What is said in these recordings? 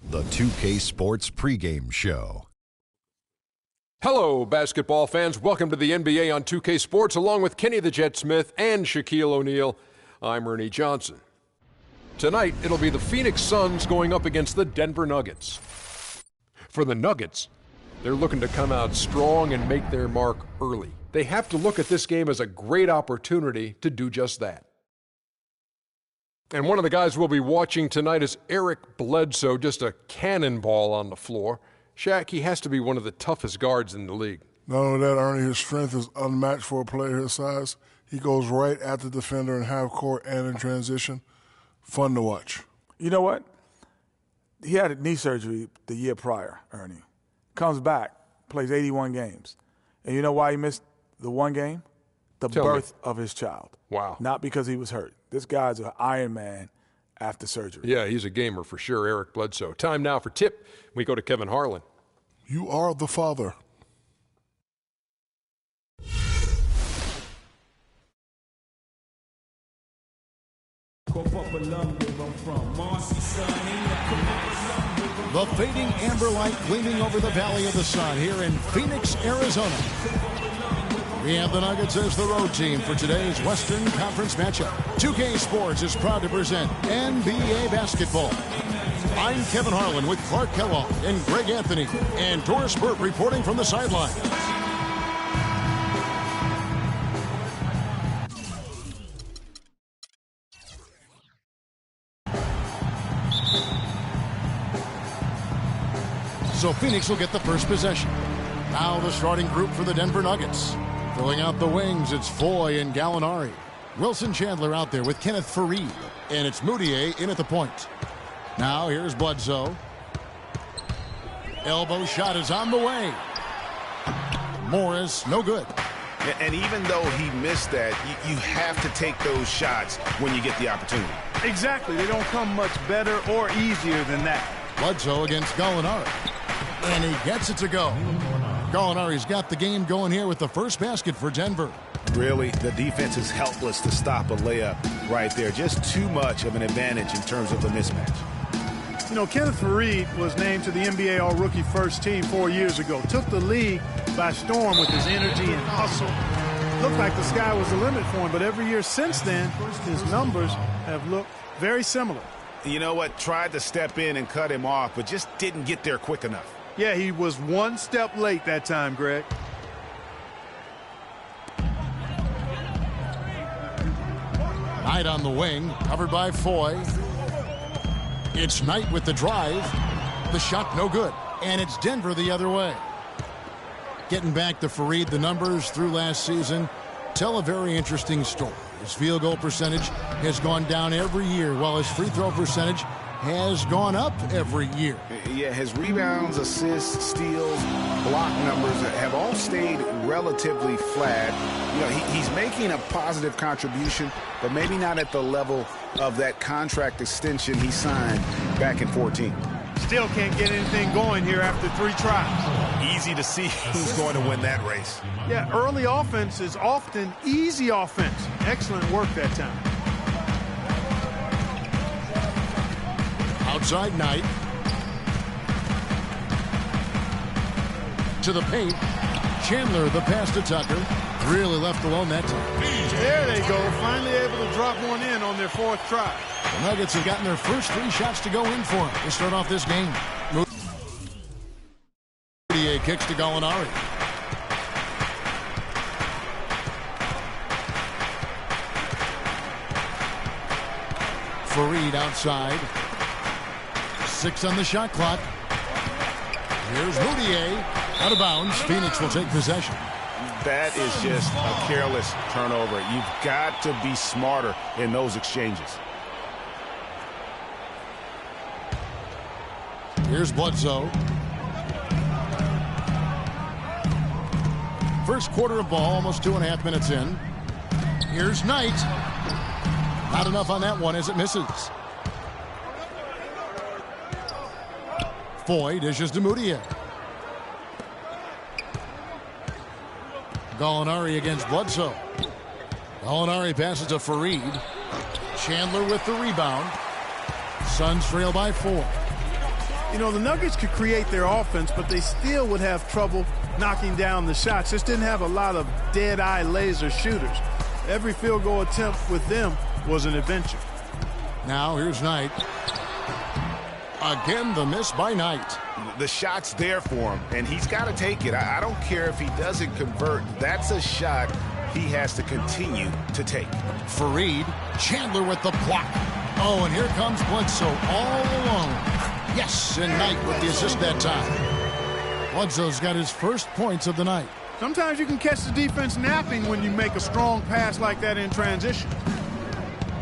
The 2K Sports pregame show. Hello, basketball fans. Welcome to the NBA on 2K Sports, along with Kenny the Jet Smith and Shaquille O'Neal. I'm Ernie Johnson. Tonight, it'll be the Phoenix Suns going up against the Denver Nuggets. For the Nuggets, they're looking to come out strong and make their mark early. They have to look at this game as a great opportunity to do just that. And one of the guys we'll be watching tonight is Eric Bledsoe, just a cannonball on the floor. Shaq, he has to be one of the toughest guards in the league. Not only that, Ernie, his strength is unmatched for a player his size. He goes right at the defender in half court and in transition. Fun to watch. You know what? He had a knee surgery the year prior, Ernie. Comes back, plays 81 games. And you know why he missed the one game? The birth of his child. Wow. Not because he was hurt. This guy's an Iron Man after surgery. Yeah, he's a gamer for sure, Eric Bledsoe. Time now for Tip. We go to Kevin Harlan. You are the father. The fading amber light gleaming over the Valley of the Sun here in Phoenix, Arizona. We have the Nuggets as the road team for today's Western Conference matchup. 2K Sports is proud to present NBA basketball. I'm Kevin Harlan with Clark Kellogg and Greg Anthony, and Doris Burke reporting from the sideline. So Phoenix will get the first possession. Now the starting group for the Denver Nuggets. Filling out the wings, it's Foy and Gallinari. Wilson Chandler out there with Kenneth Faried. And it's Mudiay in at the point. Now here's Bledsoe. Elbow shot is on the way. Morris, no good. And even though he missed that, you have to take those shots when you get the opportunity. Exactly. They don't come much better or easier than that. Bledsoe against Gallinari. And he gets it to go. Gallinari's got the game going here with the first basket for Denver. Really, the defense is helpless to stop a layup right there. Just too much of an advantage in terms of the mismatch. You know, Kenneth Faried was named to the NBA All-Rookie First Team 4 years ago. Took the league by storm with his energy and hustle. Looked like the sky was the limit for him, but every year since then, his numbers have looked very similar. You know what? Tried to step in and cut him off, but just didn't get there quick enough. Yeah, he was one step late that time, Greg. Knight on the wing, covered by Foy. It's Knight with the drive. The shot no good. And it's Denver the other way. Getting back to Faried, the numbers through last season tell a very interesting story. His field goal percentage has gone down every year, while his free throw percentage has gone up every year. Yeah, his rebounds, assists, steals, block numbers have all stayed relatively flat. You know, he's making a positive contribution, but maybe not at the level of that contract extension he signed back in 14. Still can't get anything going here after 3 tries. Easy to see who's going to win that race. Yeah, early offense is often easy offense. Excellent work that time. Outside Knight. To the paint. Chandler, the pass to Tucker. Really left alone that time. There they go. Finally able to drop one in on their 4th try. The Nuggets have gotten their first 3 shots to go in for him to start off this game. Mudiay kicks to Gallinari. Faried outside. 6 on the shot clock. Here's Mudiay. Out of bounds. Phoenix will take possession. That is just a careless turnover. You've got to be smarter in those exchanges. Here's Bledsoe. First quarter of ball, almost 2.5 minutes in. Here's Knight. Not enough on that one as it misses. Foy dishes to Mudiay. Gallinari against Bledsoe. Gallinari passes to Faried. Chandler with the rebound. Suns trail by 4. You know, the Nuggets could create their offense, but they still would have trouble knocking down the shots. Just didn't have a lot of dead-eye laser shooters. Every field goal attempt with them was an adventure. Now here's Knight. Again, the miss by Knight. The shot's there for him, and he's got to take it. I don't care if he doesn't convert. That's a shot he has to continue to take. Faried, Chandler with the block. Oh, and here comes Bledsoe all alone. Yes, and Knight with the assist that time. Bledsoe's got his first points of the night. Sometimes you can catch the defense napping when you make a strong pass like that in transition.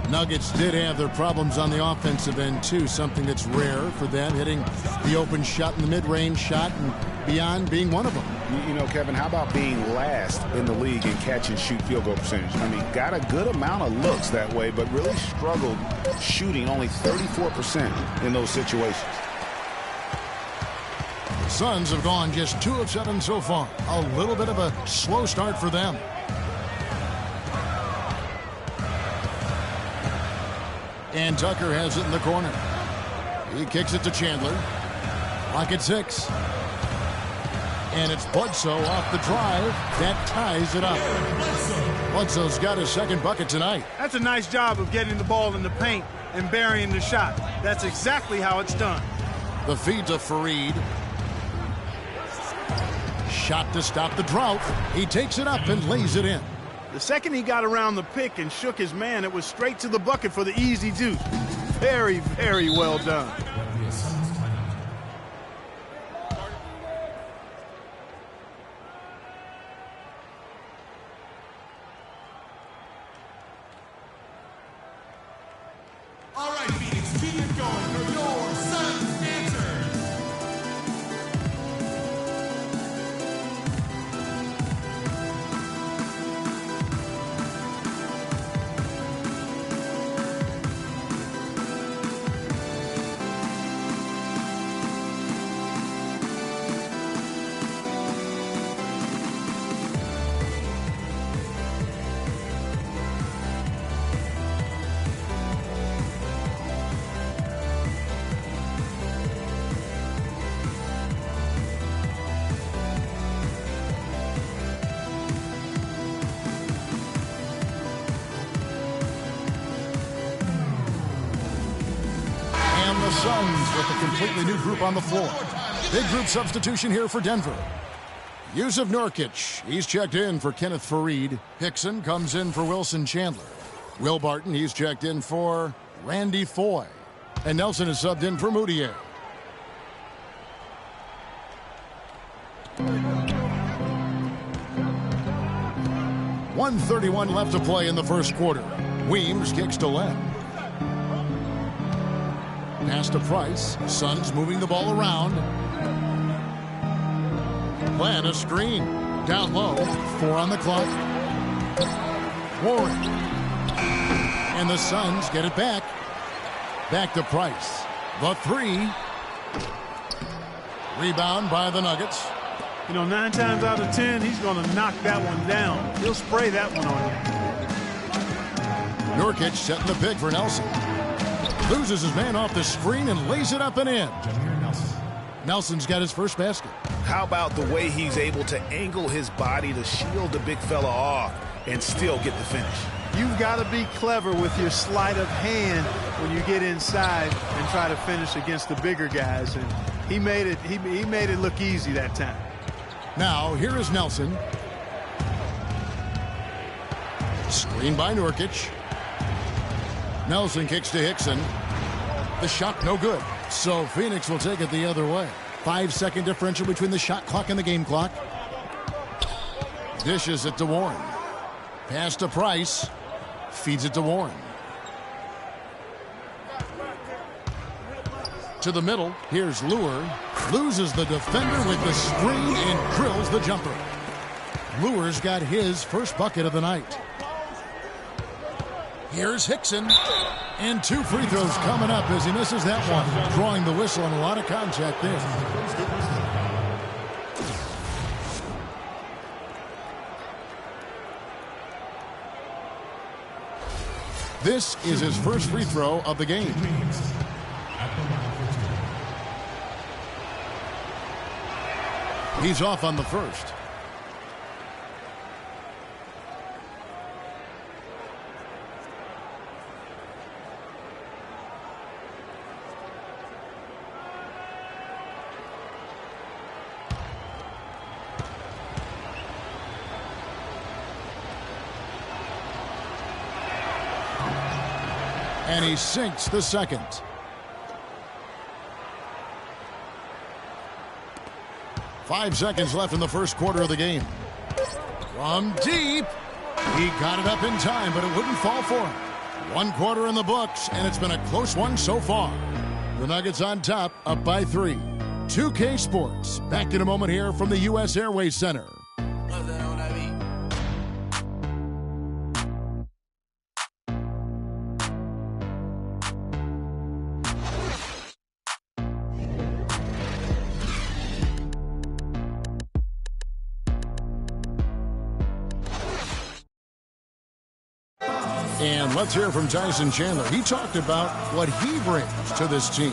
Nuggets did have their problems on the offensive end, too, something that's rare for them, hitting the open shot and the mid-range shot and beyond being one of them. You know, Kevin, how about being last in the league in catch-and-shoot field goal percentage? I mean, got a good amount of looks that way, but really struggled shooting only 34% in those situations. The Suns have gone just 2 of 7 so far. A little bit of a slow start for them. And Tucker has it in the corner. He kicks it to Chandler. Clock at 6. And it's Bledsoe off the drive. That ties it up. Bledsoe's got his second bucket tonight. That's a nice job of getting the ball in the paint and burying the shot. That's exactly how it's done. The feed to Faried. Shot to stop the drought. He takes it up and lays it in. The second he got around the pick and shook his man, it was straight to the bucket for the easy deuce. Very, very well done. All right, Phoenix, keep it going for your Suns answers. The Suns with a completely new group on the floor. Big group substitution here for Denver. Jusuf Nurkic, he's checked in for Kenneth Faried. Hickson comes in for Wilson Chandler. Will Barton, he's checked in for Randy Foye. And Nelson is subbed in for Moutier. .131 left to play in the first quarter. Weems kicks to Len. Pass to Price. Suns moving the ball around. Plan a screen. Down low. 4 on the clock. Warren. And the Suns get it back. Back to Price. The 3. Rebound by the Nuggets. You know, 9 times out of 10, he's going to knock that one down. He'll spray that one on you. Nurkic setting the pick for Nelson. Loses his man off the screen and lays it up and in. Nelson's got his first basket. How about the way he's able to angle his body to shield the big fella off and still get the finish? You've got to be clever with your sleight of hand when you get inside and try to finish against the bigger guys. And he made it. He made it look easy that time. Now here is Nelson. Screen by Nurkic. Nelson kicks to Hickson. The shot no good. So Phoenix will take it the other way. 5-second differential between the shot clock and the game clock. Dishes it to Warren. Pass to Price. Feeds it to Warren. To the middle. Here's Lure. Loses the defender with the screen and drills the jumper. Lure's got his first bucket of the night. Here's Hickson. And 2 free throws coming up as he misses that one. Drawing the whistle and a lot of contact there. This is his first free throw of the game. He's off on the first. And he sinks the second. Five seconds left in the first quarter of the game. From deep. He got it up in time, but it wouldn't fall for him. 1 quarter in the books, and it's been a close one so far. The Nuggets on top, up by 3. 2K Sports. Back in a moment here from the U.S. Airways Center. And let's hear from Tyson Chandler. He talked about what he brings to this team.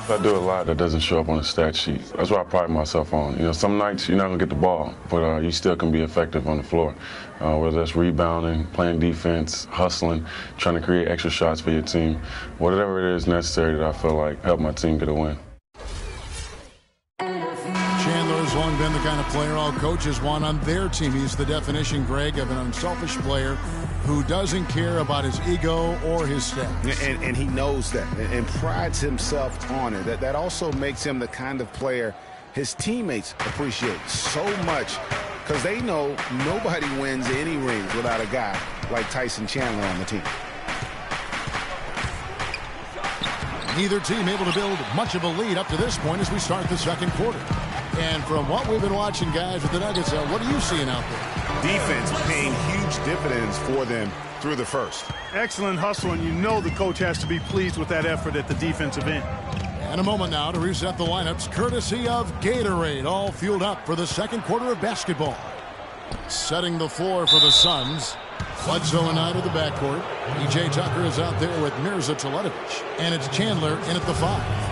I do a lot that doesn't show up on the stat sheet. That's what I pride myself on. You know, some nights you're not going to get the ball, but you still can be effective on the floor. Whether that's rebounding, playing defense, hustling, trying to create extra shots for your team. Whatever it is necessary that I feel like help my team get a win. Chandler's long been the kind of player all coaches want on their team. He's the definition, Greg, of an unselfish player who doesn't care about his ego or his stats. And he knows that and prides himself on it. That also makes him the kind of player his teammates appreciate so much because they know nobody wins any rings without a guy like Tyson Chandler on the team. Neither team able to build much of a lead up to this point as we start the second quarter. And from what we've been watching, guys, with the Nuggets, what are you seeing out there? Defense paying huge dividends for them through the first. Excellent hustle, and you know the coach has to be pleased with that effort at the defensive end. And a moment now to reset the lineups, courtesy of Gatorade, all fueled up for the second quarter of basketball. Setting the floor for the Suns. Bledsoe and Knight of the backcourt. E.J. Tucker is out there with Mirza Teletovic. And it's Chandler in at the 5.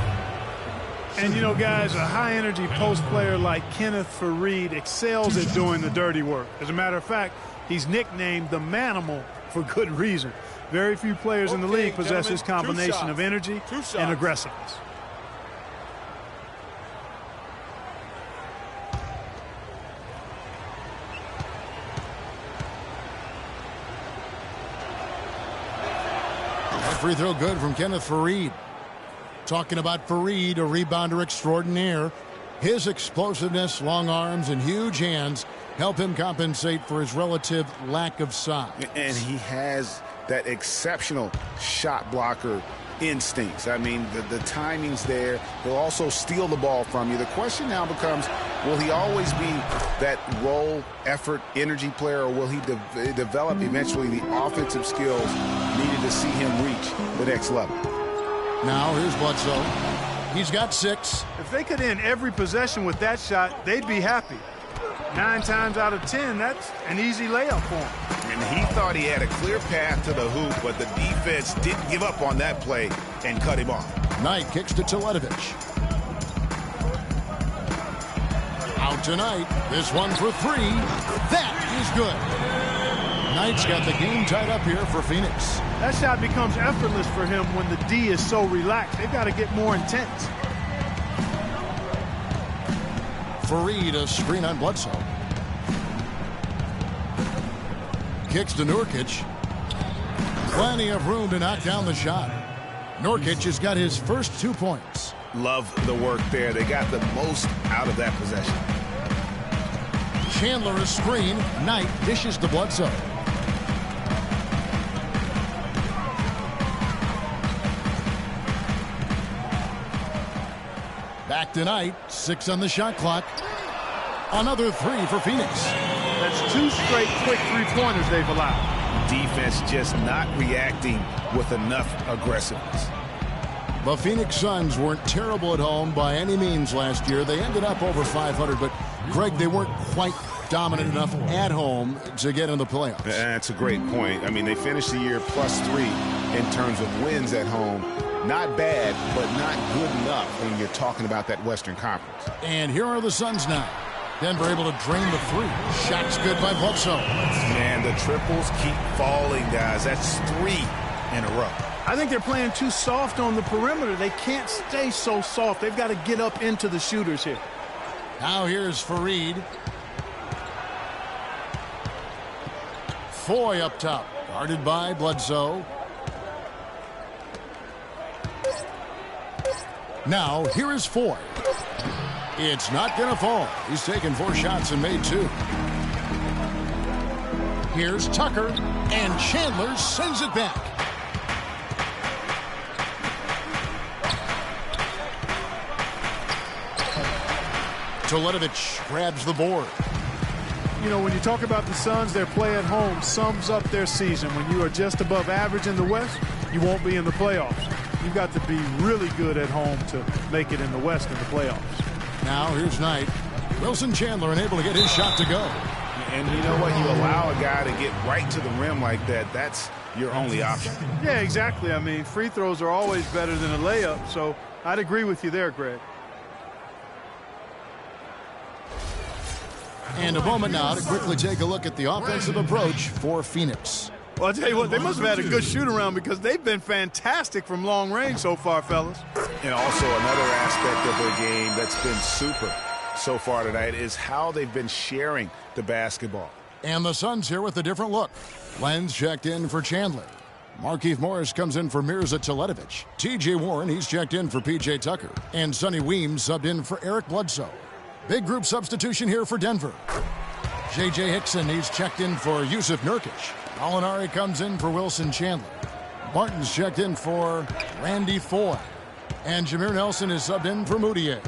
And, you know, guys, a high-energy post player like Kenneth Faried excels at doing the dirty work. As a matter of fact, he's nicknamed the Manimal for good reason. Very few players in the league possess this combination of energy and aggressiveness. Free throw good from Kenneth Faried. Talking about Faried, a rebounder extraordinaire. His explosiveness, long arms, and huge hands help him compensate for his relative lack of size. And he has that exceptional shot blocker instincts. I mean, the timing's there. He'll also steal the ball from you. The question now becomes, will he always be that role, effort, energy player, or will he develop eventually the offensive skills needed to see him reach the next level? Now here's Bledsoe. He's got 6. If they could end every possession with that shot, they'd be happy. 9 times out of 10, that's an easy layup for him. And he thought he had a clear path to the hoop, but the defense didn't give up on that play and cut him off. Knight kicks to Teletovic. Out tonight. This one for 3. That is good. Knight's got the game tied up here for Phoenix. That shot becomes effortless for him when the D is so relaxed. They've got to get more intense. Faried, a screen on Bledsoe. Kicks to Nurkic. Plenty of room to knock down the shot. Nurkic has got his first 2 points. Love the work there. They got the most out of that possession. Chandler a screen. Knight dishes to Bledsoe. Back to Knight. 6 on the shot clock. Another 3 for Phoenix. That's 2 straight quick three-pointers they've allowed. Defense just not reacting with enough aggressiveness. The Phoenix Suns weren't terrible at home by any means last year. They ended up over 500, but Greg, they weren't quite dominant enough at home to get in the playoffs. That's a great point. I mean, they finished the year +3 in terms of wins at home, not bad, but not good enough when you're talking about that Western Conference. And here are the Suns now. Denver able to drain the three. Shot's good by Bledsoe. Man, the triples keep falling, guys. That's 3 in a row. I think they're playing too soft on the perimeter. They can't stay so soft. They've got to get up into the shooters here. Now here's Fareed. Foy up top. Guarded by Bledsoe. Now here is Foy. It's not going to fall. He's taken 4 shots and made 2. Here's Tucker, and Chandler sends it back. Teletovic grabs the board. You know, when you talk about the Suns, their play at home sums up their season. When you are just above average in the West, you won't be in the playoffs. You've got to be really good at home to make it in the West in the playoffs. Now here's Knight. Wilson Chandler unable to get his shot to go. And you know what? You allow a guy to get right to the rim like that. That's your only option. Yeah, exactly. I mean, free throws are always better than a layup, so I'd agree with you there, Greg. And a moment now to quickly take a look at the offensive approach for Phoenix. Well, I'll tell you what, they must have had a good shoot-around because they've been fantastic from long range so far, fellas. And also another aspect of their game that's been super so far tonight is how they've been sharing the basketball. And the Suns here with a different look. Lenz checked in for Chandler. Markieff Morris comes in for Mirza Teletovic. T.J. Warren, he's checked in for P.J. Tucker. And Sonny Weems subbed in for Eric Bledsoe. Big group substitution here for Denver. J.J. Hickson, he's checked in for Yusuf Nurkic. Molinari comes in for Wilson Chandler. Martin's checked in for Randy Foy. And Jameer Nelson is subbed in for Moutier.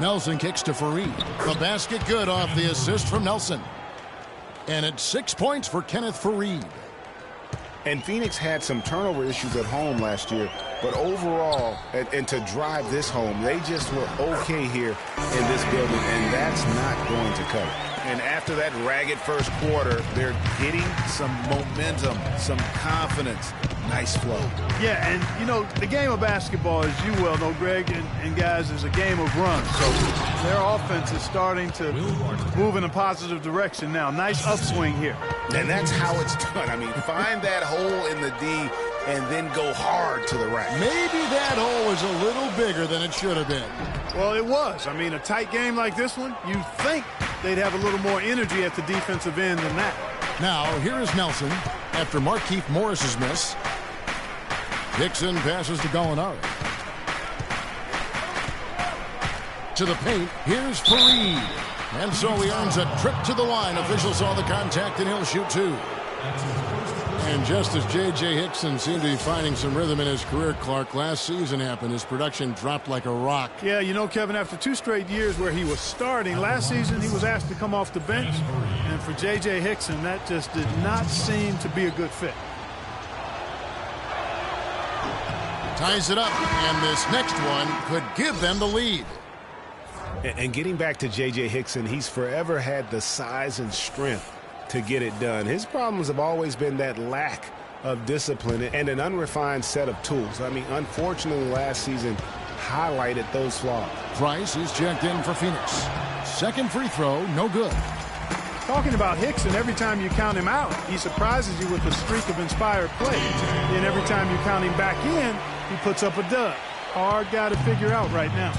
Nelson kicks to Fareed. The basket good off the assist from Nelson. And it's 6 points for Kenneth Fareed. And Phoenix had some turnover issues at home last year, but overall, and to drive this home, they just were okay here in this building, and that's not going to cut it. And after that ragged first quarter, they're getting some momentum, some confidence. Nice flow. Yeah, and, you know, the game of basketball, as you well know, Greg, and guys, is a game of runs. So their offense is starting to move in a positive direction now. Nice upswing here. And that's how it's done. I mean, find that hole in the D and then go hard to the rack. Maybe that hole was a little bigger than it should have been. Well, it was. I mean, a tight game like this one, you think they'd have a little more energy at the defensive end than that. Now, here is Nelson after Markieff Morris's miss. Hickson passes to Gallinari. To the paint, here's Fareed. And so he earns a trip to the line. Officials saw the contact, and he'll shoot 2. And just as J.J. Hickson seemed to be finding some rhythm in his career, Clark, last season happened. His production dropped like a rock. Yeah, you know, Kevin, after 2 straight years where he was starting, last season he was asked to come off the bench. And for J.J. Hickson, that just did not seem to be a good fit. Ties it up, and this next one could give them the lead. And getting back to J.J. Hickson, he's forever had the size and strength to get it done. His problems have always been that lack of discipline and an unrefined set of tools. I mean, unfortunately, last season highlighted those flaws. Price is checked in for Phoenix. Second free throw, no good. Talking about Hickson, every time you count him out, he surprises you with a streak of inspired play. And every time you count him back in, he puts up a dud. Hard guy to figure out right now.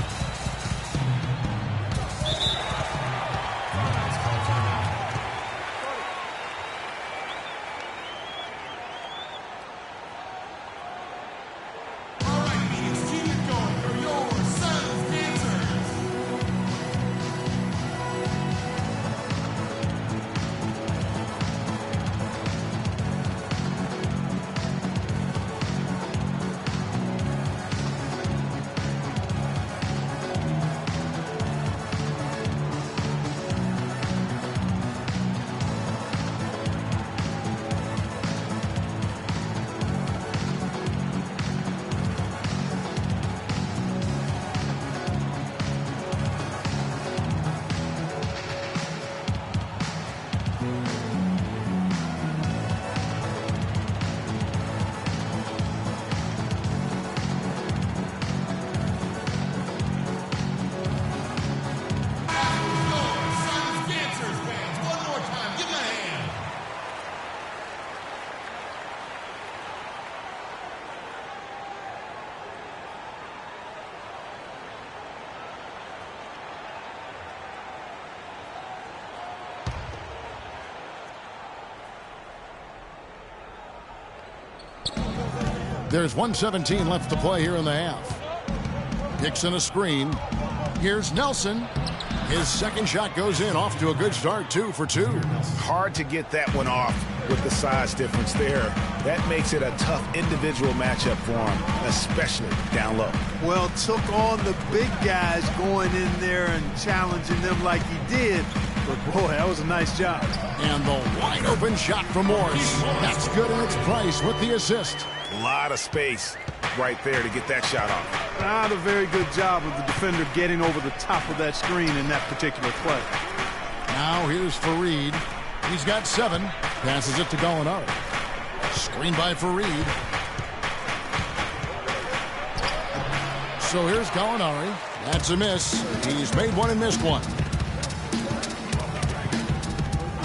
There's 1:17 left to play here in the half. Dixon a screen. Here's Nelson. His second shot goes in, off to a good start, 2 for 2. Hard to get that one off with the size difference there. That makes it a tough individual matchup for him, especially down low. Well, took on the big guys going in there and challenging them like he did. But, boy, that was a nice job. And the wide open shot from Morris. That's good in its price with the assist. A lot of space right there to get that shot off. Not a very good job of the defender getting over the top of that screen in that particular play. Now here's Faried. He's got 7. Passes it to Gallinari. Screen by Faried. So here's Gallinari. That's a miss. He's made one and missed one.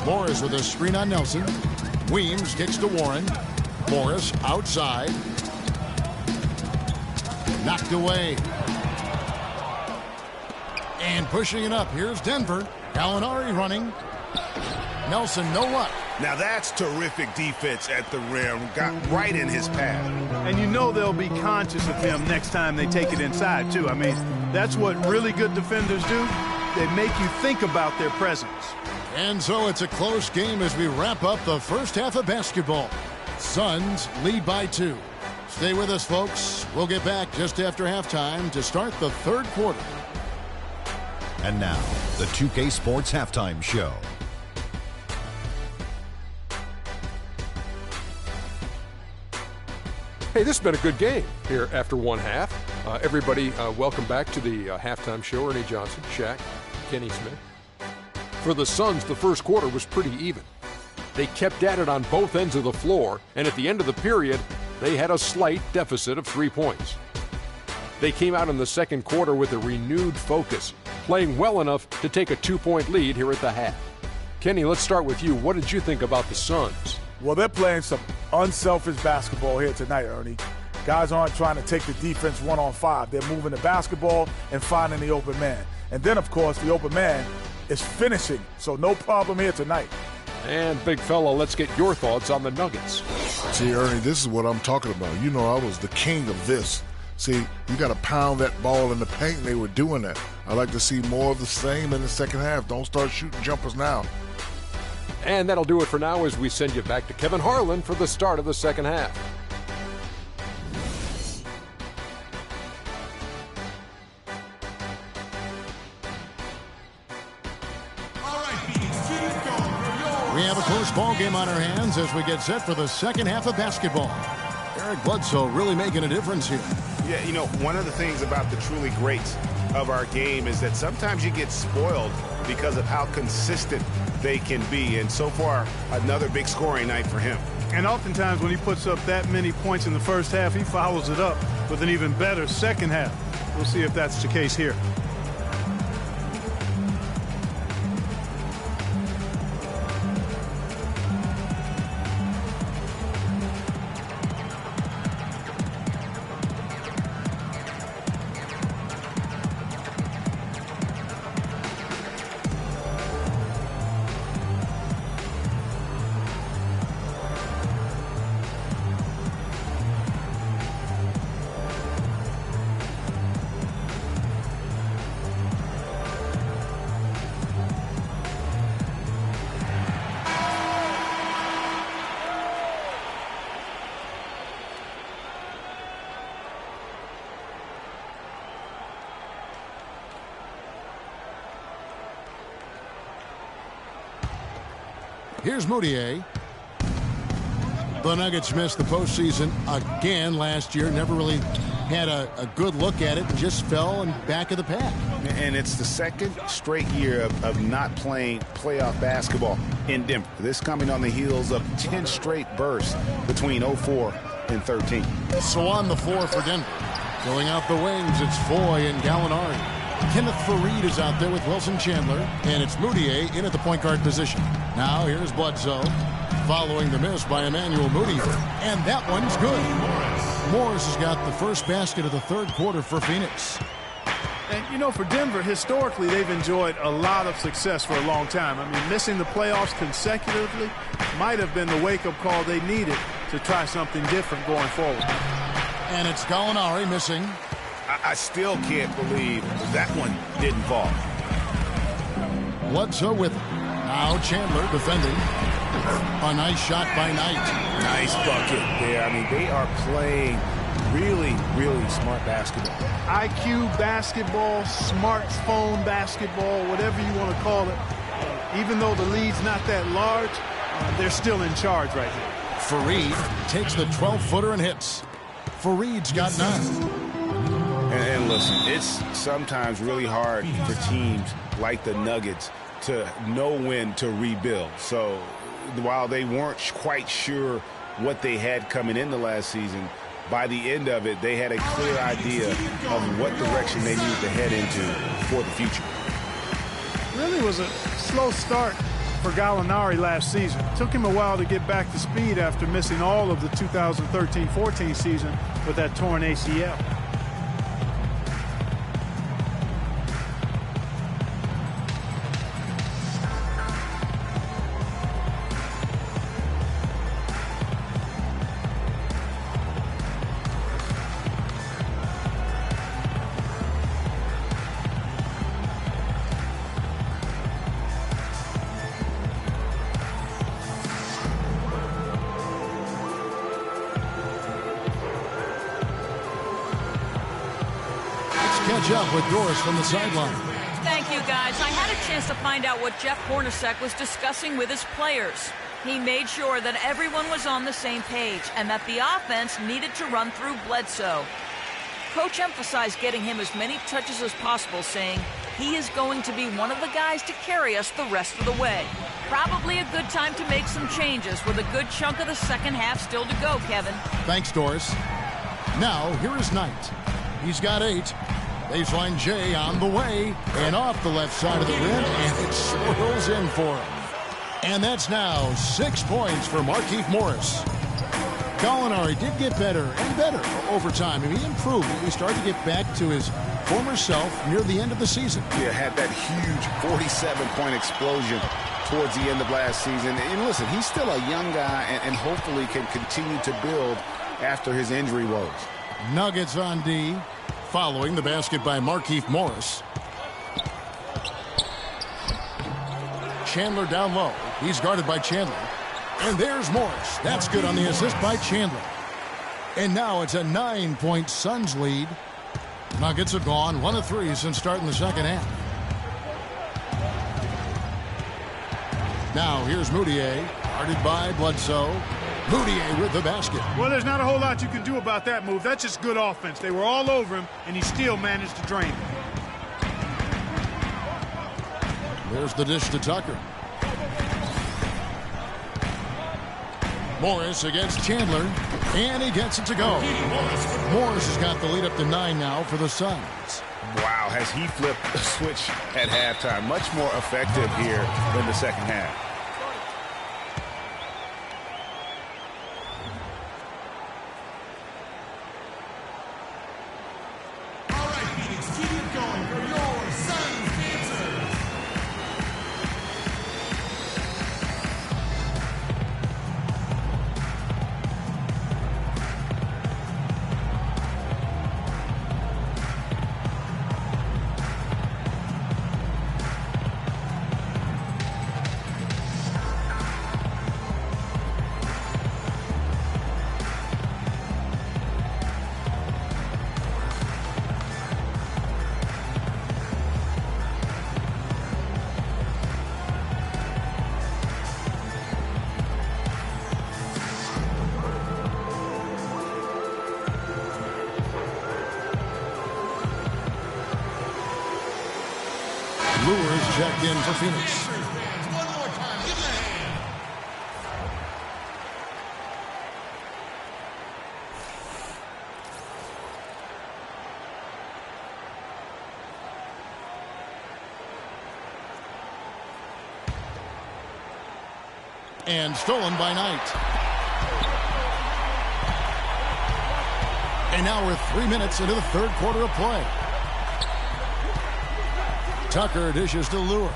Morris with a screen on Nelson. Weems kicks to Warren. Morris outside. Knocked away. And pushing it up. Here's Denver. Gallinari running. Nelson, no luck. Now that's terrific defense at the rim. Got right in his path. And you know they'll be conscious of him next time they take it inside, too. I mean, that's what really good defenders do. They make you think about their presence. And so it's a close game as we wrap up the first half of basketball. Suns lead by 2. Stay with us, folks. We'll get back just after halftime to start the third quarter. And now, the 2K Sports Halftime Show. Hey, this has been a good game here after one half. Everybody, welcome back to the halftime show. Ernie Johnson, Shaq, Kenny Smith. For the Suns, the first quarter was pretty even. They kept at it on both ends of the floor, and at the end of the period, they had a slight deficit of 3 points. They came out in the second quarter with a renewed focus, playing well enough to take a 2-point lead here at the half. Kenny, let's start with you. What did you think about the Suns? Well, they're playing some unselfish basketball here tonight, Ernie. Guys aren't trying to take the defense 1-on-5. They're moving the basketball and finding the open man. And then, of course, the open man is finishing. So no problem here tonight. And, big fella, let's get your thoughts on the Nuggets. See, Ernie, this is what I'm talking about. You know, I was the king of this. See, you got to pound that ball in the paint, and they were doing that. I like to see more of the same in the second half. Don't start shooting jumpers now. And that'll do it for now as we send you back to Kevin Harlan for the start of the second half. We have a close ball game on our hands as we get set for the second half of basketball. Eric Bledsoe really making a difference here. Yeah, you know, one of the things about the truly greats of our game is that sometimes you get spoiled because of how consistent they can be. And so far, another big scoring night for him. And oftentimes when he puts up that many points in the first half, he follows it up with an even better second half. We'll see if that's the case here. Here's Moutier. The Nuggets missed the postseason again last year. Never really had a good look at it and just fell in back of the pack. And it's the second straight year of not playing playoff basketball in Denver. This coming on the heels of 10 straight bursts between 04 and 13. So on the floor for Denver. Filling out the wings, it's Foy and Gallinari. Kenneth Faried is out there with Wilson Chandler, and it's Moutier in at the point guard position. Now here's Bledsoe, following the miss by Emmanuel Moutier, and that one's good. Morris has got the first basket of the third quarter for Phoenix. And, you know, for Denver, historically, they've enjoyed a lot of success for a long time. I mean, missing the playoffs consecutively might have been the wake-up call they needed to to try something different going forward. And it's Gallinari missing. I still can't believe that one didn't fall. Bledsoe with it. Now Chandler defending. A nice shot by Knight. Nice bucket there. I mean, they are playing really, really smart basketball. IQ basketball, smartphone basketball, whatever you want to call it. Even though the lead's not that large, they're still in charge right now. Fareed takes the 12-footer and hits. Fareed's got 9. And listen, it's sometimes really hard for teams like the Nuggets to know when to rebuild. So while they weren't quite sure what they had coming into last season, by the end of it, they had a clear idea of what direction they needed to head into for the future. Really was a slow start for Gallinari last season. It took him a while to get back to speed after missing all of the 2013-14 season with that torn ACL. Catch up with Doris from the sideline. Thank you, guys. I had a chance to find out what Jeff Hornacek was discussing with his players. He made sure that everyone was on the same page and that the offense needed to run through Bledsoe. Coach emphasized getting him as many touches as possible, saying he is going to be one of the guys to carry us the rest of the way. Probably a good time to make some changes with a good chunk of the second half still to go, Kevin. Thanks, Doris. Now, here is Knight. He's got 8. Baseline J on the way and off the left side of the rim, and it swirls in for him. And that's now 6 points for Markieff Morris. Gallinari did get better and better over time. I mean, he improved. He started to get back to his former self near the end of the season. Yeah, had that huge 47-point explosion towards the end of last season. And listen, he's still a young guy and hopefully can continue to build after his injury woes. Nuggets on D. Following the basket by Markieff Morris. Chandler down low. He's guarded by Chandler. And there's Morris. That's good on the assist by Chandler. And now it's a 9-point Suns lead. Nuggets have gone 1 of 3 since starting the second half. Now here's Mudiay, guarded by Bledsoe. Mudiay with the basket. Well, there's not a whole lot you can do about that move. That's just good offense. They were all over him, and he still managed to drain it. There's the dish to Tucker. Morris against Chandler, and he gets it to go. Morris has got the lead up to 9 now for the Suns. Wow, has he flipped the switch at halftime. Much more effective here in the second half. Lures checked in for Phoenix. And stolen by Knight. And now we're 3 minutes into the third quarter of play. Tucker dishes to Lure.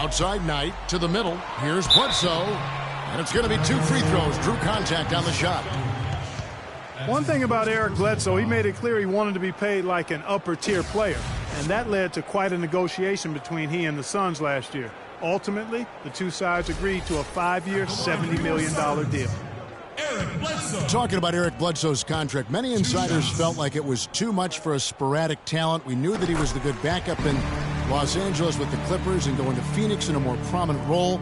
Outside Knight to the middle. Here's Bledsoe. And it's going to be 2 free throws. Drew contact on the shot. One thing about Eric Bledsoe, he made it clear he wanted to be paid like an upper-tier player. And that led to quite a negotiation between he and the Suns last year. Ultimately, the two sides agreed to a 5-year, $70 million deal. Talking about Eric Bledsoe's contract, many insiders felt like it was too much for a sporadic talent. We knew that he was the good backup in Los Angeles with the Clippers and going to Phoenix in a more prominent role.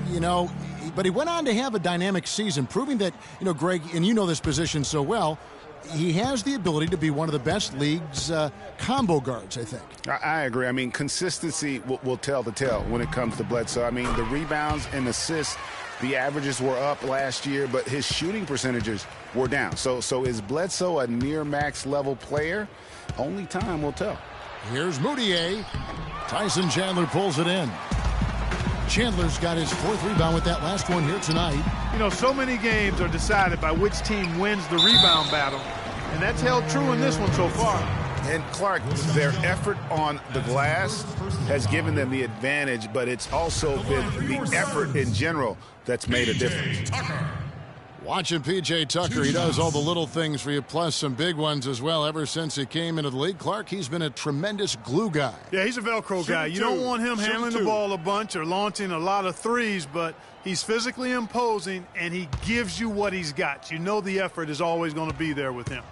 You know, but he went on to have a dynamic season, proving that, you know, Greg, and you know this position so well, he has the ability to be one of the best league's combo guards, I think. I agree. I mean, consistency will tell the tale when it comes to Bledsoe. I mean, the rebounds and assists, the averages were up last year, but his shooting percentages were down. So is Bledsoe a near max level player? Only time will tell. Here's Moutier. Tyson Chandler pulls it in. Chandler's got his 4th rebound with that last one here tonight. You know, so many games are decided by which team wins the rebound battle, and that's held true in this one so far. And Clark, their effort on the glass has given them the advantage, but it's also been the effort in general that's made a difference. Watching P.J. Tucker, he does all the little things for you, plus some big ones as well. Ever since he came into the league, Clark, he's been a tremendous glue guy. Yeah, he's a Velcro guy. You don't want him handling the ball a bunch or launching a lot of threes, but he's physically imposing, and he gives you what he's got. You know the effort is always going to be there with him.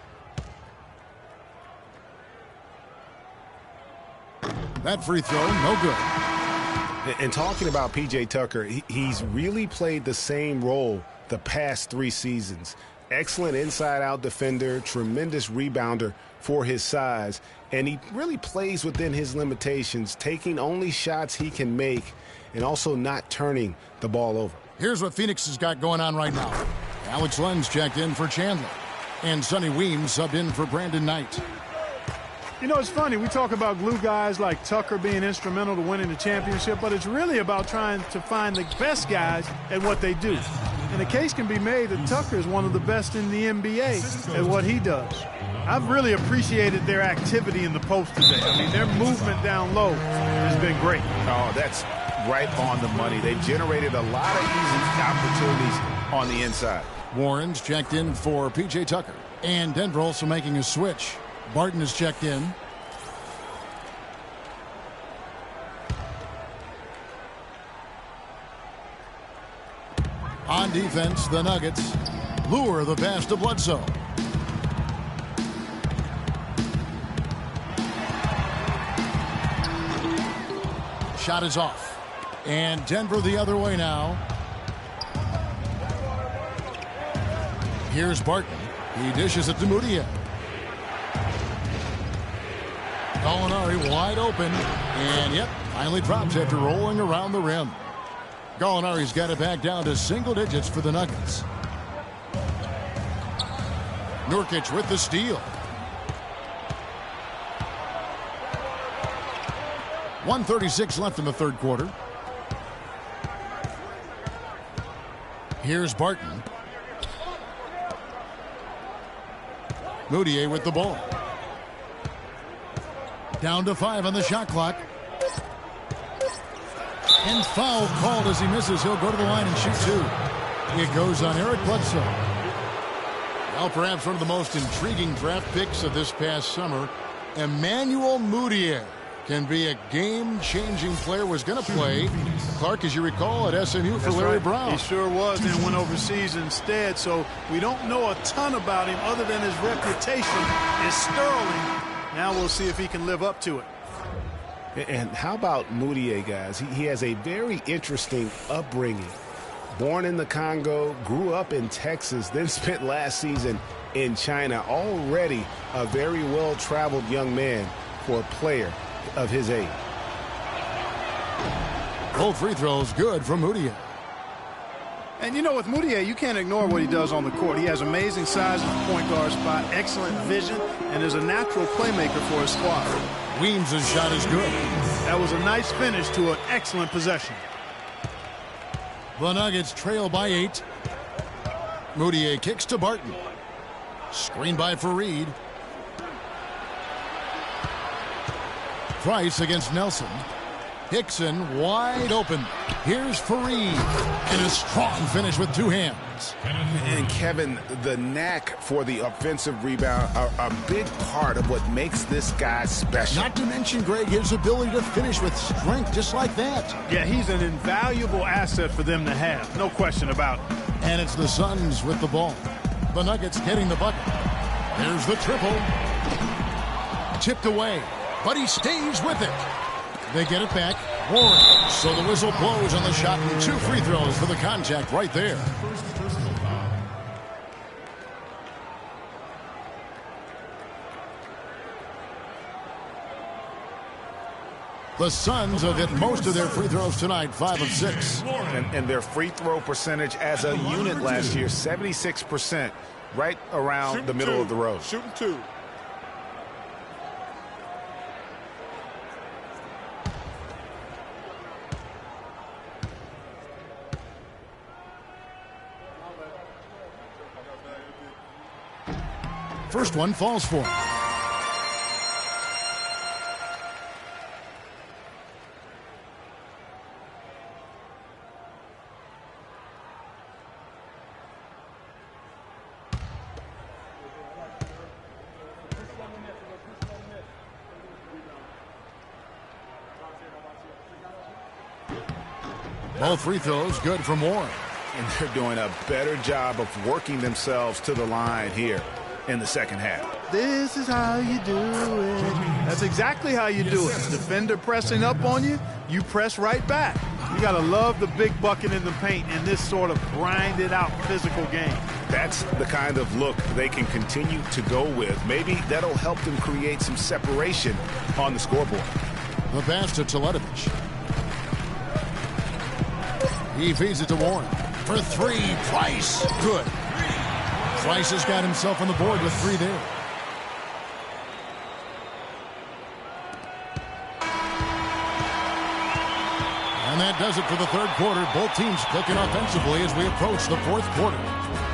That free throw, no good. And talking about P.J. Tucker, he's really played the same role the past 3 seasons. Excellent inside-out defender, tremendous rebounder for his size, and he really plays within his limitations, taking only shots he can make and also not turning the ball over. Here's what Phoenix has got going on right now. Alex Lenz checked in for Chandler, and Sonny Weems subbed in for Brandon Knight. You know, it's funny. We talk about glue guys like Tucker being instrumental to winning the championship, but it's really about trying to find the best guys at what they do. And the case can be made that Tucker is one of the best in the NBA at what he does. I've really appreciated their activity in the post today. I mean, their movement down low has been great. Oh, that's right on the money. They generated a lot of easy opportunities on the inside. Warren's checked in for P.J. Tucker. And Denver also making a switch. Barton is checked in. On defense, the Nuggets lure the pass to Bledsoe. Shot is off. And Denver the other way now. Here's Barton. He dishes it to Moutier. Gallinari wide open, and yep, finally drops after rolling around the rim. Gallinari's got it back down to single digits for the Nuggets. Nurkic with the steal. 1:36 left in the third quarter. Here's Barton. Moutier with the ball. Down to 5 on the shot clock. And foul called as he misses. He'll go to the line and shoot 2. It goes on Eric Bledsoe. Well, perhaps one of the most intriguing draft picks of this past summer, Emmanuel Moutier, can be a game-changing player. Was going to play, Clark, as you recall, at SMU for Larry Brown. He sure was, and went overseas instead. So we don't know a ton about him other than his reputation is sterling. Now we'll see if he can live up to it. And how about Moutier, guys? He has a very interesting upbringing. Born in the Congo, grew up in Texas, then spent last season in China. Already a very well-traveled young man for a player of his age. Both free throws good from Moutier. And you know, with Moutier, you can't ignore what he does on the court. He has amazing size in the point guard spot, excellent vision, and is a natural playmaker for his squad. Weems' shot is good. That was a nice finish to an excellent possession. The Nuggets trail by 8. Moutier kicks to Barton. Screen by Fareed. Price against Nelson. Hickson wide open. Here's Faried. And a strong finish with two hands. And Kevin, the knack for the offensive rebound are a big part of what makes this guy special. Not to mention, Greg, his ability to finish with strength just like that. Yeah, he's an invaluable asset for them to have. No question about it. And it's the Suns with the ball. The Nuggets getting the bucket. There's the triple. Tipped away, but he stays with it. They get it back. Warren. So the whistle blows on the shot and 2 free throws for the contact right there. The Suns have hit most of their free throws tonight, 5 of 6. And their free throw percentage as a unit last year, 76%, right around the middle of the road. Shooting 2. First one falls for him. Both free throws good from Warren. And they're doing a better job of working themselves to the line here in the second half. This is how you do it. That's exactly how you do it. Defender pressing up on you, you press right back. You got to love the big bucket in the paint in this sort of grinded out physical game. That's the kind of look they can continue to go with. Maybe that'll help them create some separation on the scoreboard. The pass to Teletovic. He feeds it to Warren. For 3, Price. Good. Price has got himself on the board with 3 there. And that does it for the third quarter. Both teams clicking offensively as we approach the fourth quarter.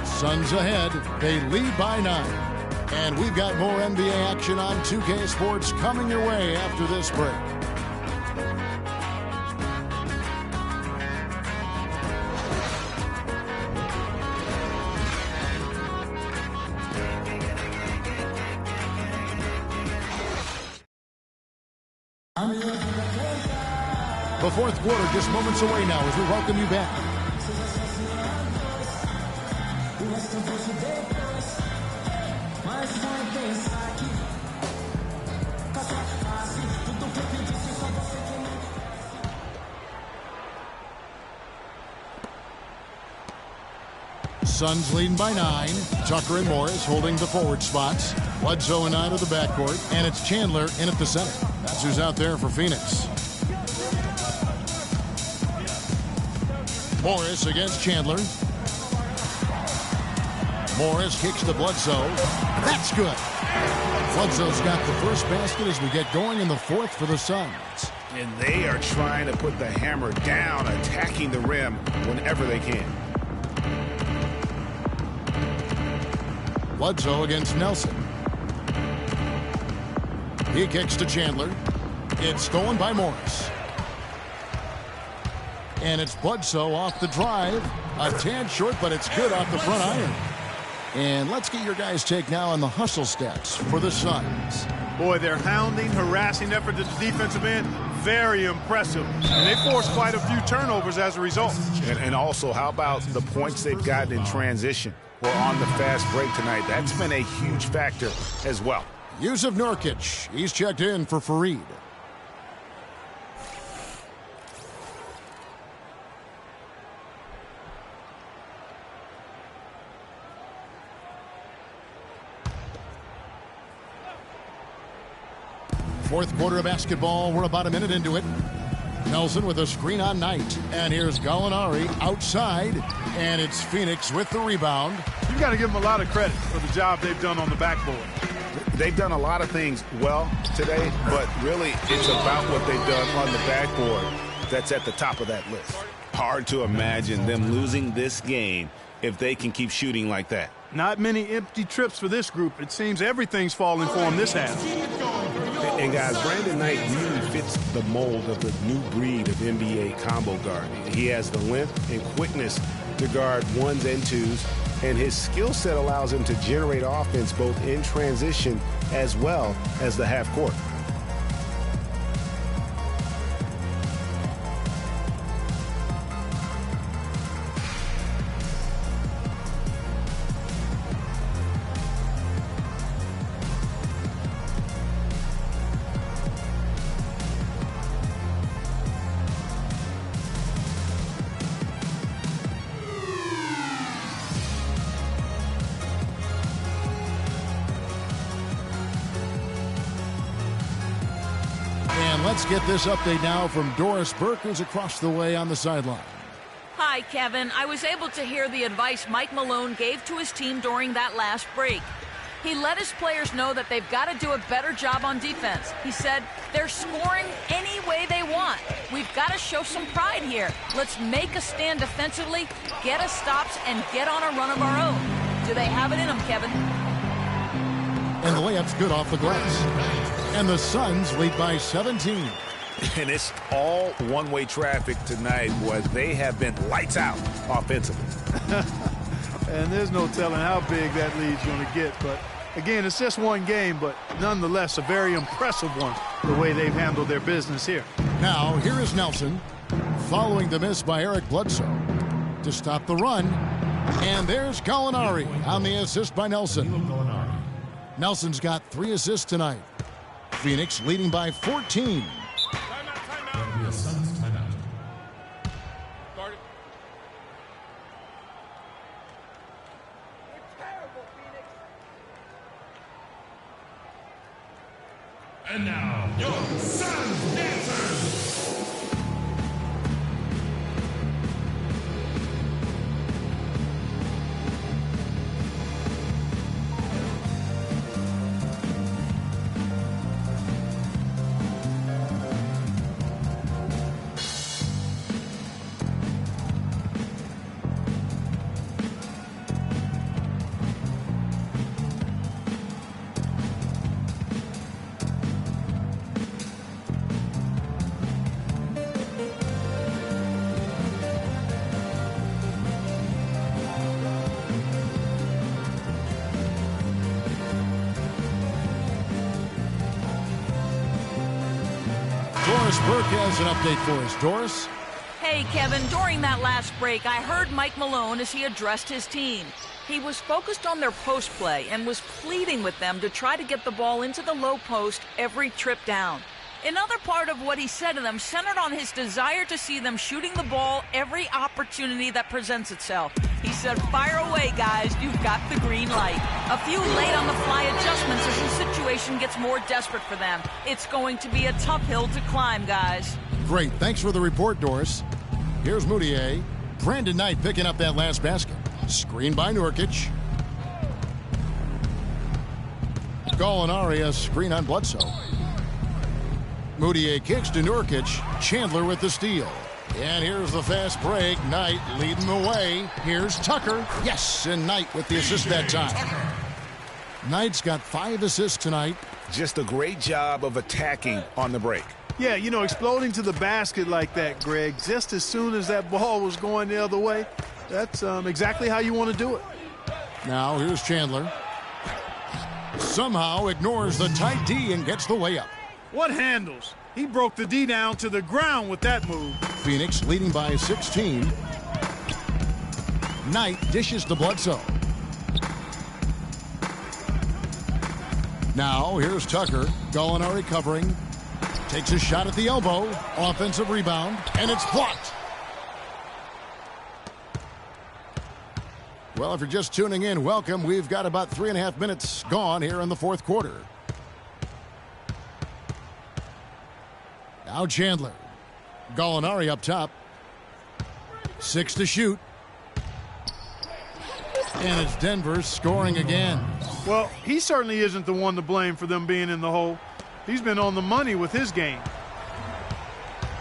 Suns ahead. They lead by 9. And we've got more NBA action on 2K Sports coming your way after this break. The fourth quarter just moments away now as we welcome you back. Suns leading by 9. Tucker and Morris holding the forward spots. Bledsoe and 9 to the backcourt. And it's Chandler in at the center. That's who's out there for Phoenix. Morris against Chandler. Morris kicks to Bledsoe. That's good. Bledsoe's got the first basket as we get going in the fourth for the Suns. And they are trying to put the hammer down, attacking the rim whenever they can. Bledsoe against Nelson. He kicks to Chandler. It's stolen by Morris. And it's Bledsoe off the drive. A tad short, but it's good off the front iron. And let's get your guys' take now on the hustle stats for the Suns. Boy, their hounding, harassing effort at the defensive end, very impressive. And they forced quite a few turnovers as a result. And also, how about the points they've gotten in transition or on the fast break tonight? That's been a huge factor as well. Jusuf Nurkic, he's checked in for Faried. Fourth quarter of basketball. We're about a minute into it. Nelson with a screen on Knight. And here's Gallinari outside. And it's Phoenix with the rebound. You've got to give them a lot of credit for the job they've done on the backboard. They've done a lot of things well today, but really it's about what they've done on the backboard that's at the top of that list. Hard to imagine them losing this game if they can keep shooting like that. Not many empty trips for this group. It seems everything's falling for them this half. And guys, Brandon Knight really fits the mold of the new breed of NBA combo guard. He has the length and quickness to guard ones and twos, and his skill set allows him to generate offense both in transition as well as the half court. Let's get this update now from Doris Burke, who's across the way on the sideline. Hi, Kevin. I was able to hear the advice Mike Malone gave to his team during that last break. He let his players know that they've got to do a better job on defense. He said, they're scoring any way they want. We've got to show some pride here. Let's make a stand defensively, get us stops, and get on a run of our own. Do they have it in them, Kevin? And the layup's good off the glass. And the Suns lead by 17. And it's all one-way traffic tonight, where they have been lights out offensively. And there's no telling how big that lead's going to get. But, again, it's just one game, but nonetheless a very impressive one, the way they've handled their business here. Now, here is Nelson, following the miss by Eric Bledsoe to stop the run. And there's Gallinari on the assist by Nelson. Nelson's got 3 assists tonight. Phoenix leading by 14. And now, your Suns dancers. Doris Burke has an update for us. Doris? Hey, Kevin, during that last break, I heard Mike Malone as he addressed his team. He was focused on their post play and was pleading with them to try to get the ball into the low post every trip down. Another part of what he said to them centered on his desire to see them shooting the ball every opportunity that presents itself. He said, fire away, guys. You've got the green light. A few late-on-the-fly adjustments as the situation gets more desperate for them. It's going to be a tough hill to climb, guys. Great. Thanks for the report, Doris. Here's Moutier. Brandon Knight picking up that last basket. Screen by Nurkic. Gallinari, a screen on Bledsoe. Moutier kicks to Nurkic. Chandler with the steal. And here's the fast break. Knight leading the way. Here's Tucker. Yes, and Knight with the assist that time. Knight's got 5 assists tonight. Just a great job of attacking on the break. Yeah, you know, exploding to the basket like that, Greg, just as soon as that ball was going the other way, that's exactly how you want to do it. Now here's Chandler. Somehow ignores the tight D and gets the layup. What handles? He broke the D down to the ground with that move. Phoenix leading by 16. Knight dishes to Bledsoe. Now here's Tucker. Gallinari covering. Takes a shot at the elbow. Offensive rebound. And it's blocked. Well, if you're just tuning in, welcome. We've got about 3.5 minutes gone here in the fourth quarter. Now Chandler. Gallinari up top. 6 to shoot. And it's Denver scoring again. Well, he certainly isn't the one to blame for them being in the hole. He's been on the money with his game.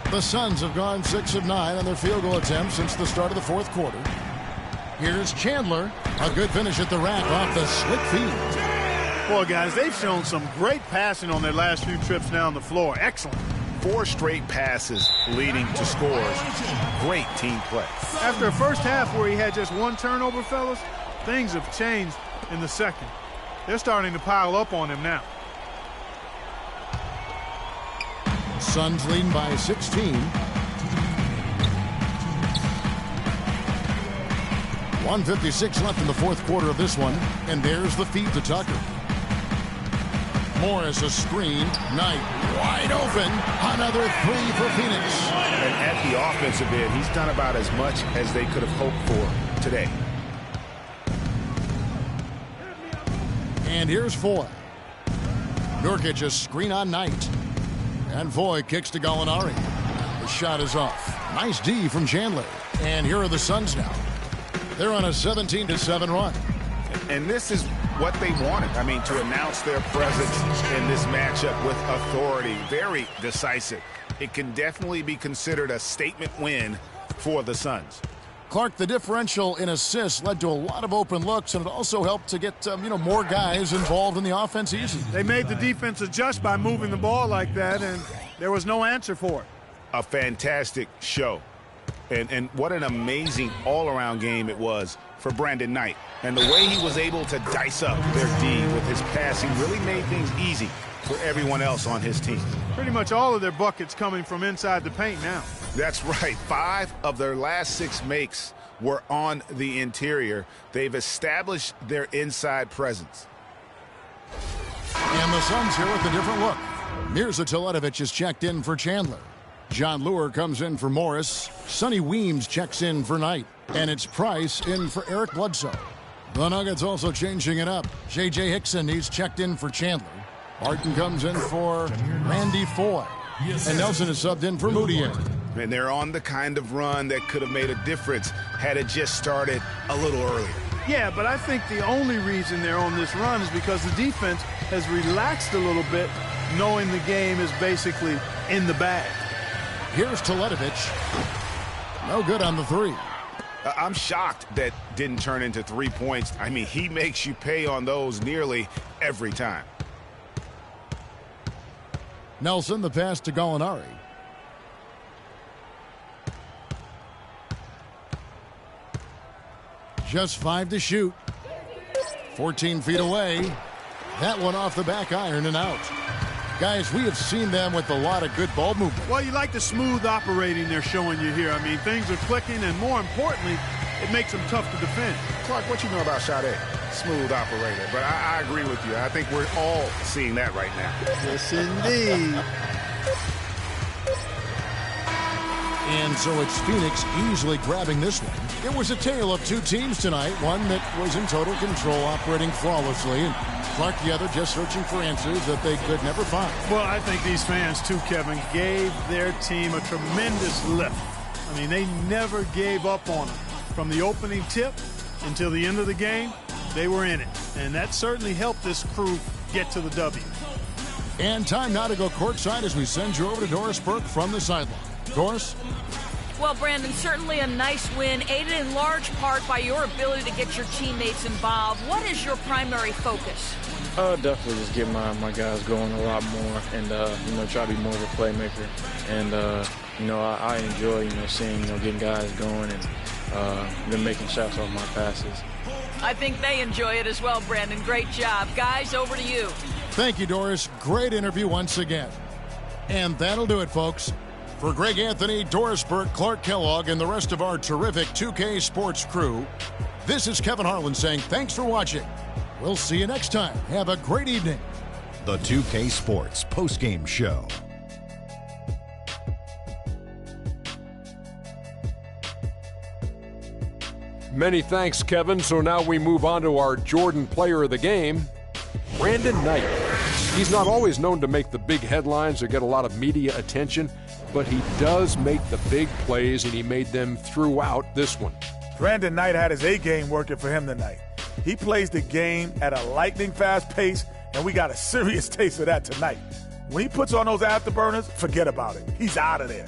The Suns have gone 6 of 9 on their field goal attempts since the start of the fourth quarter. Here's Chandler. A good finish at the rack off the slick feed. Boy, guys, they've shown some great passing on their last few trips down the floor. Excellent. 4 straight passes leading to scores. Great team play. After a first half where he had just 1 turnover, fellas, things have changed in the second. They're starting to pile up on him now. Suns leading by 16. 1:56 left in the fourth quarter of this one, and there's the feed to Tucker. Morris a screen. Knight wide open. Another 3 for Phoenix. And at the offensive end, he's done about as much as they could have hoped for today. And here's Foy. Nurkic a screen on Knight. And Foy kicks to Gallinari. The shot is off. Nice D from Chandler. And here are the Suns now. They're on a 17-7 run. And this is what they wanted. I mean, to announce their presence in this matchup with authority. Very decisive. It can definitely be considered a statement win for the Suns. Clark, the differential in assists led to a lot of open looks, and it also helped to get more guys involved in the offense easy. They made the defense adjust by moving the ball like that, and there was no answer for it. A fantastic show. And what an amazing all-around game it was for Brandon Knight. And the way he was able to dice up their D with his passing really made things easy for everyone else on his team. Pretty much all of their buckets coming from inside the paint now. That's right. 5 of their last 6 makes were on the interior. They've established their inside presence. And the Suns here with a different look. Mirza Teletovic is checked in for Chandler. John Lure comes in for Morris. Sonny Weems checks in for Knight. And it's Price in for Eric Bledsoe. The Nuggets also changing it up. J.J. Hickson, he's checked in for Chandler. Barton comes in for Randy Foy. And Nelson is subbed in for Moutier. And they're on the kind of run that could have made a difference had it just started a little earlier. Yeah, but I think the only reason they're on this run is because the defense has relaxed a little bit, knowing the game is basically in the bag. Here's Teletovic. No good on the 3. I'm shocked that didn't turn into 3 points. I mean, he makes you pay on those nearly every time. Nelson, the pass to Gallinari. Just 5 to shoot. 14 feet away. That one off the back iron and out. Guys, we have seen them with a lot of good ball movement. Well, you like the smooth operating they're showing you here. I mean, things are clicking, and more importantly, it makes them tough to defend. Clark, what you know about Sade? Smooth operator. But I agree with you. I think we're all seeing that right now. Yes, indeed. And so it's Phoenix easily grabbing this one. It was a tale of 2 teams tonight. One that was in total control, operating flawlessly, and Clark the other just searching for answers that they could never find. Well, I think these fans, too, Kevin, gave their team a tremendous lift. I mean, they never gave up on them. From the opening tip until the end of the game, they were in it. And that certainly helped this crew get to the W. And time now to go courtside as we send you over to Doris Burke from the sideline. Doris? Well, Brandon, certainly a nice win, aided in large part by your ability to get your teammates involved. What is your primary focus? Definitely just get my guys going a lot more and, try to be more of a playmaker. And, I enjoy, seeing, getting guys going and them making shots off my passes. I think they enjoy it as well, Brandon. Great job. Guys, over to you. Thank you, Doris. Great interview once again. And that'll do it, folks. For Greg Anthony, Doris Burke, Clark Kellogg, and the rest of our terrific 2K Sports crew, this is Kevin Harlan saying thanks for watching. We'll see you next time. Have a great evening. The 2K Sports postgame show. Many thanks, Kevin. So now we move on to our Jordan Player of the Game, Brandon Knight. He's not always known to make the big headlines or get a lot of media attention, but he does make the big plays, and he made them throughout this one. Brandon Knight had his A-game working for him tonight. He plays the game at a lightning-fast pace, and we got a serious taste of that tonight. When he puts on those afterburners, forget about it. He's out of there.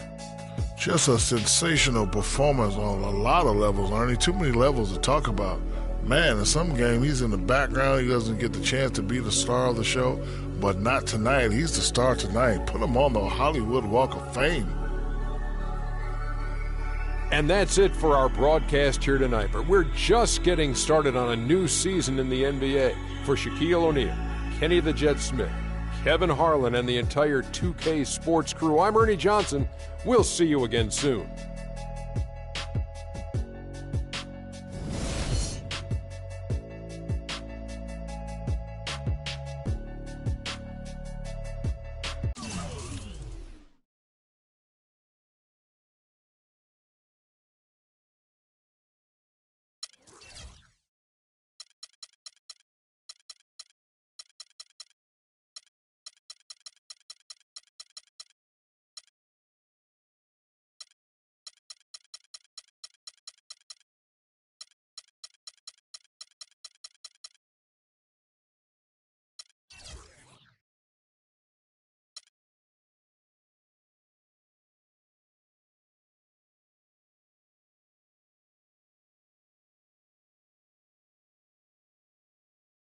Just a sensational performance on a lot of levels, Ernie. Too many levels to talk about. Man, in some game, he's in the background. He doesn't get the chance to be the star of the show. but not tonight. He's the star tonight. Put him on the Hollywood Walk of Fame. And that's it for our broadcast here tonight. But we're just getting started on a new season in the NBA. For Shaquille O'Neal, Kenny the Jet Smith, Kevin Harlan, and the entire 2K Sports crew, I'm Ernie Johnson. We'll see you again soon.